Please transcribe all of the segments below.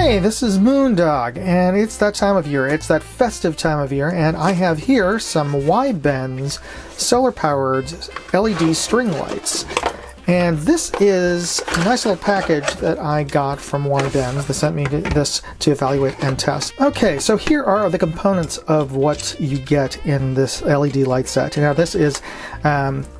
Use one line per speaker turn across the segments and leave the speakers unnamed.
Hey, this is Moondog, and it's that time of year. It's that festive time of year, and I have here some Wybenz solar-powered LED string lights. And this is a nice little package that I got from Wybenz. They sent me this to evaluate and test. Okay, so here are the components of what you get in this LED light set. Now this is,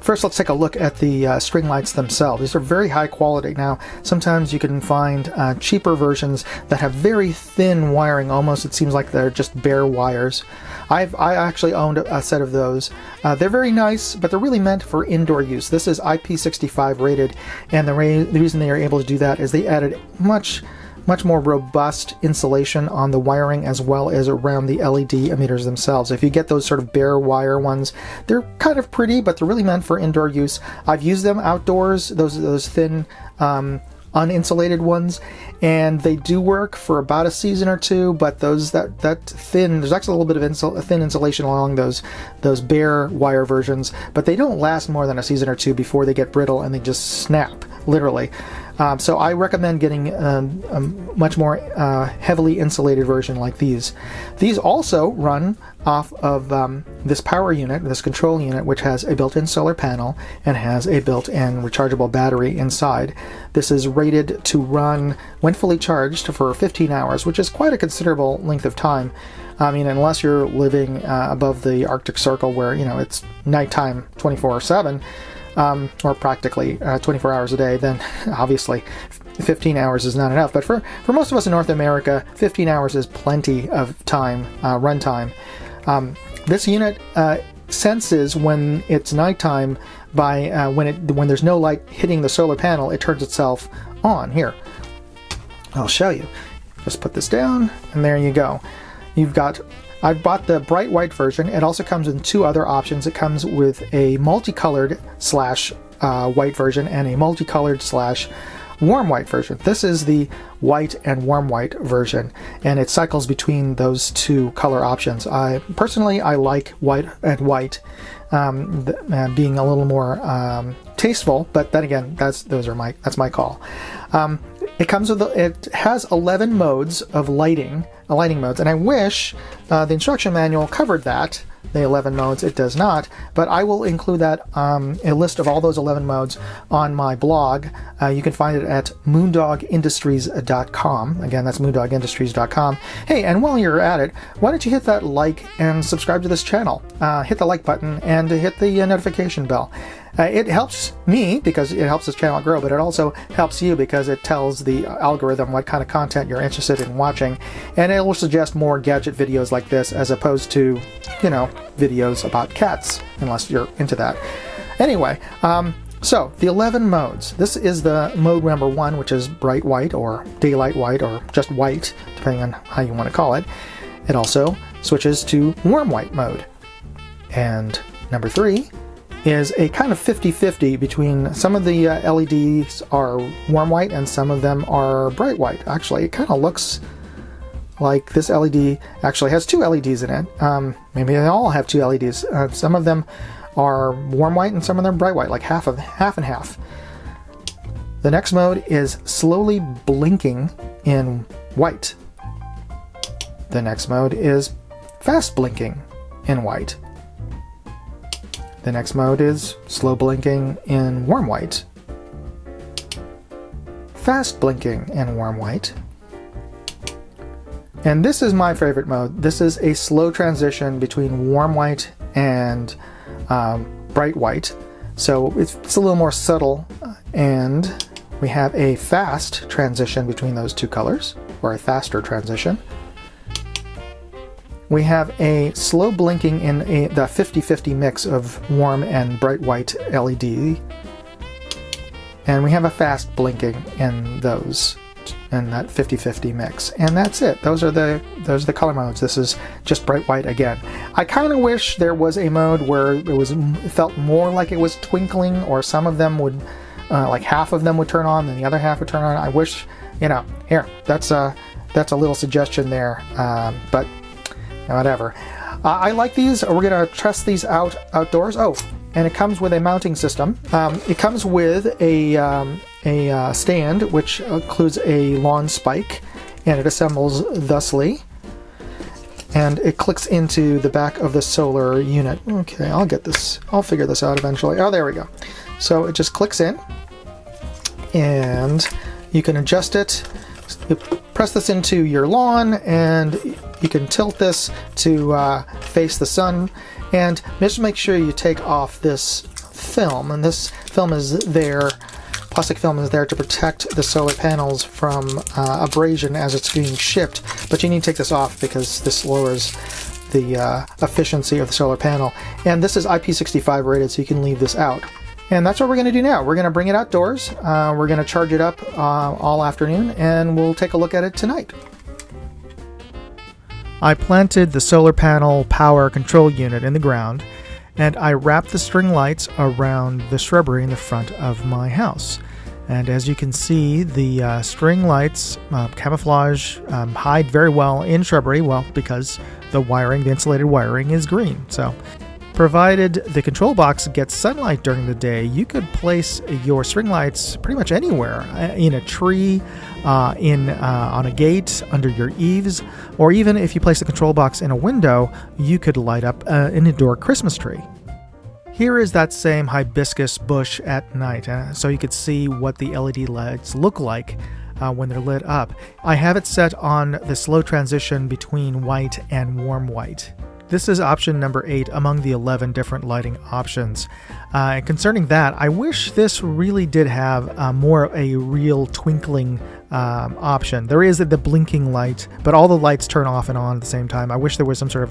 first let's take a look at the string lights themselves. These are very high quality. Now, sometimes you can find cheaper versions that have very thin wiring, almost it seems like they're just bare wires. I actually owned a set of those. They're very nice, but they're really meant for indoor use. This is IP65 rated, and the reason they are able to do that is they added much more robust insulation on the wiring as well as around the LED emitters themselves. If you get those sort of bare wire ones, they're kind of pretty, but they're really meant for indoor use. I've used them outdoors, those thin uninsulated ones, and they do work for about a season or two, but those that thin, there's actually a little bit of thin insulation along those bare wire versions, but they don't last more than a season or two before they get brittle and they just snap, literally. So I recommend getting a much more heavily insulated version like these. These also run off of this power unit, this control unit, which has a built-in solar panel and has a built-in rechargeable battery inside. This is rated to run, when fully charged, for 15 hours, which is quite a considerable length of time. I mean, unless you're living above the Arctic Circle where, you know, it's nighttime 24/7, or practically 24 hours a day, then obviously 15 hours is not enough. But for most of us in North America, 15 hours is plenty of time, run time. This unit senses when it's nighttime by when there's no light hitting the solar panel, it turns itself on. Here, I'll show you. Just put this down, and there you go. I've bought the bright white version. It also comes in two other options. It comes with a multicolored / white version and a multicolored / warm white version. This is the white and warm white version, and it cycles between those two color options. Personally, I like white and white, being a little more tasteful, but then again, that's my call. It has 11 modes of lighting modes, and I wish the instruction manual covered that, the 11 modes. It does not, but I will include that, a list of all those 11 modes on my blog. You can find it at moondogindustries.com. Again, that's moondogindustries.com. Hey, and while you're at it, why don't you hit that like and subscribe to this channel? Hit the like button and hit the notification bell. It helps me because it helps this channel grow, but it also helps you because it tells the algorithm what kind of content you're interested in watching, and it will suggest more gadget videos like this as opposed to, you know, videos about cats, unless you're into that. Anyway, so the 11 modes. This is the mode number 1, which is bright white or daylight white or just white, depending on how you want to call it. It also switches to warm white mode. And number 3 is a kind of 50-50 between some of the LEDs are warm white and some of them are bright white. Actually, it kind of looks like this LED actually has 2 LEDs in it. Maybe they all have 2 LEDs. Some of them are warm white and some of them bright white, like half and half. The next mode is slowly blinking in white. The next mode is fast blinking in white. The next mode is slow blinking in warm white. Fast blinking in warm white. And this is my favorite mode. This is a slow transition between warm white and bright white. So it's a little more subtle, and we have a fast transition between those two colors, or a faster transition. We have a slow blinking in the 50-50 mix of warm and bright white LED, and we have a fast blinking in those, in that 50-50 mix, and that's it. Those are the color modes. This is just bright white again. I kind of wish there was a mode where it felt more like it was twinkling, or some of them would, like half of them would turn on, and the other half would turn on. I wish, you know, here, that's a little suggestion there, but whatever. I like these. We're going to test these out outdoors. Oh, and it comes with a mounting system. It comes with a stand, which includes a lawn spike and it assembles thusly. And it clicks into the back of the solar unit. Okay, I'll figure this out eventually. Oh, there we go. So it just clicks in, and you can adjust it. You press this into your lawn, and you can tilt this to face the sun. And just make sure you take off this film, and this film is there. Plastic film is there to protect the solar panels from abrasion as it's being shipped, but you need to take this off because this lowers the efficiency of the solar panel. And this is IP65 rated, so you can leave this out. And that's what we're going to do now. We're going to bring it outdoors, we're going to charge it up all afternoon, and we'll take a look at it tonight. I planted the solar panel power control unit in the ground, and I wrapped the string lights around the shrubbery in the front of my house. And as you can see, the string lights camouflage, hide very well in shrubbery, well, because the insulated wiring is green. So, provided the control box gets sunlight during the day, you could place your string lights pretty much anywhere, in a tree, on a gate, under your eaves, or even if you place the control box in a window, you could light up an indoor Christmas tree. Here is that same hibiscus bush at night, so you could see what the LED lights look like when they're lit up. I have it set on the slow transition between white and warm white. This is option number 8 among the 11 different lighting options. Concerning that, I wish this really did have more of a real twinkling option. There is the blinking light, but all the lights turn off and on at the same time. I wish there was some sort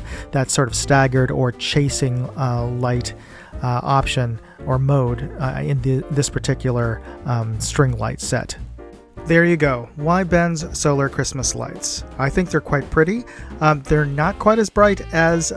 of staggered or chasing light option or mode in this particular string light set. There you go, Wybenz solar Christmas lights. I think they're quite pretty. They're not quite as bright as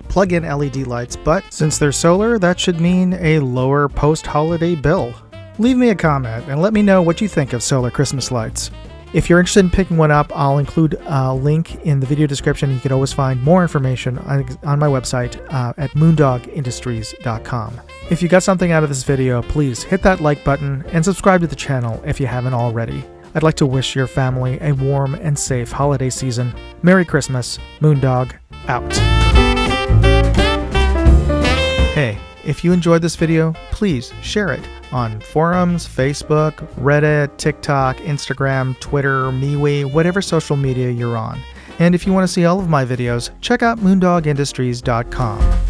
plug-in LED lights, but since they're solar, that should mean a lower post-holiday bill. Leave me a comment and let me know what you think of solar Christmas lights. If you're interested in picking one up, I'll include a link in the video description. You can always find more information on my website at moondogindustries.com. If you got something out of this video, please hit that like button and subscribe to the channel if you haven't already. I'd like to wish your family a warm and safe holiday season. Merry Christmas. Moondog out. Hey, if you enjoyed this video, please share it on forums, Facebook, Reddit, TikTok, Instagram, Twitter, MeWe, whatever social media you're on. And if you want to see all of my videos, check out moondogindustries.com.